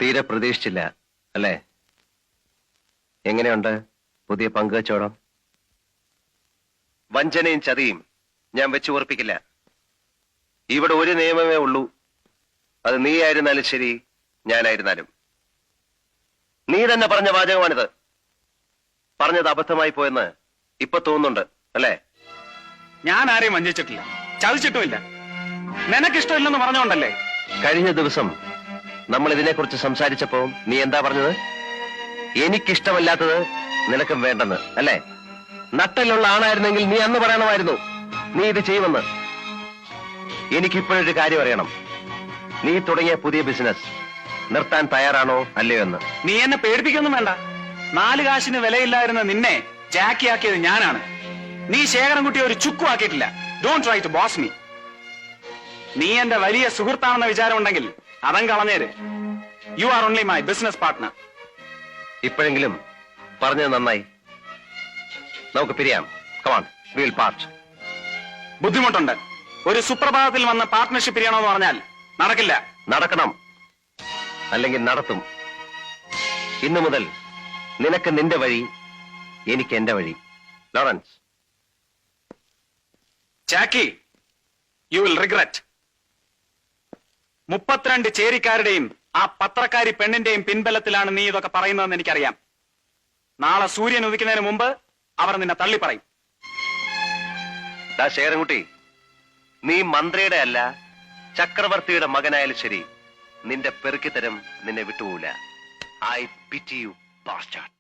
തീരെ പ്രതീക്ഷിച്ചില്ല അല്ലേ? എങ്ങനെയുണ്ട് പുതിയ പങ്കുവച്ചോടം? വഞ്ചനയും ചതിയും ഞാൻ വെച്ചു ഉറപ്പിക്കില്ല. ഇവിടെ ഒരു നിയമമേ ഉള്ളൂ. അത് നീ ആയിരുന്നാലും ശരി, ഞാനായിരുന്നാലും. നീ തന്നെ പറഞ്ഞ വാചകമാണിത്. പറഞ്ഞത് അബദ്ധമായി പോയെന്ന് ഇപ്പൊ തോന്നുന്നുണ്ട് അല്ലേ? ഞാൻ ആരെയും വഞ്ചിച്ചിട്ടില്ല, ചതിച്ചിട്ടുമില്ല. നിനക്കിഷ്ടമില്ലെന്ന് പറഞ്ഞോണ്ടല്ലേ? കഴിഞ്ഞ ദിവസം നമ്മൾ ഇതിനെക്കുറിച്ച് സംസാരിച്ചപ്പോ നീ എന്താ പറഞ്ഞത്? എനിക്കിഷ്ടമല്ലാത്തത് നിനക്കും വേണ്ടെന്ന് അല്ലേ? നട്ടലുള്ള ആണായിരുന്നെങ്കിൽ നീ അന്ന് പറയണമായിരുന്നു നീ ഇത് ചെയ്യുമെന്ന്. എനിക്കിപ്പോഴൊരു കാര്യം അറിയണം. നീ തുടങ്ങിയ പുതിയ ബിസിനസ് നിർത്താൻ തയ്യാറാണോ അല്ലയോ എന്ന്. നീ എന്നെ പേടിപ്പിക്കൊന്നും വേണ്ട. 4 കാശിന് വിലയില്ലായിരുന്ന നിന്നെ ജാക്കിയാക്കിയത് ഞാനാണ്. നീ ശേഖരൻകുട്ടിയെ ഒരു ചുക്കും ആക്കിയിട്ടില്ല. Don't try to boss me. നീ എന്റെ വലിയ സുഹൃത്താണെന്ന വിചാരം ഉണ്ടെങ്കിൽ അതം കളഞ്ഞേര്. You are only my business partner. ഇപ്പോഴെങ്കിലും പറഞ്ഞത് നന്നായി. നമുക്ക് പിരിയാം. Come on, we will part. ബുദ്ധിമുട്ടുണ്ട്. ഒരു സുപ്രഭാതത്തിൽ വന്ന് പാർട്ട്ണർഷിപ്പ് പിരിയണമെന്ന് പറഞ്ഞാൽ നടക്കില്ല. നടക്കണം, അല്ലെങ്കിൽ നടത്തും. ഇന്നു മുതൽ നിനക്ക് നിന്റെ വഴി, എനിക്ക് എന്റെ വഴി. Lawrence. Jackie, you will regret. 32 ചേരിക്കാരുടെയും ആ പത്രക്കാരി പെണ്ണിന്റെയും പിൻബലത്തിലാണ് നീ ഇതൊക്കെ പറയുന്നതെന്ന് എനിക്കറിയാം. നാളെ സൂര്യൻ ഉദിക്കുന്നതിന് മുമ്പ് അവർ നിന്നെ തള്ളി പറയും. ശേഖരൻകുട്ടി, നീ മന്ത്രിയുടെ അല്ല ചക്രവർത്തിയുടെ മകനായാലും ശരി, നിന്റെ പെറുക്കിത്തരം നിന്നെ വിട്ടുപോകില്ല. I pity you bastard.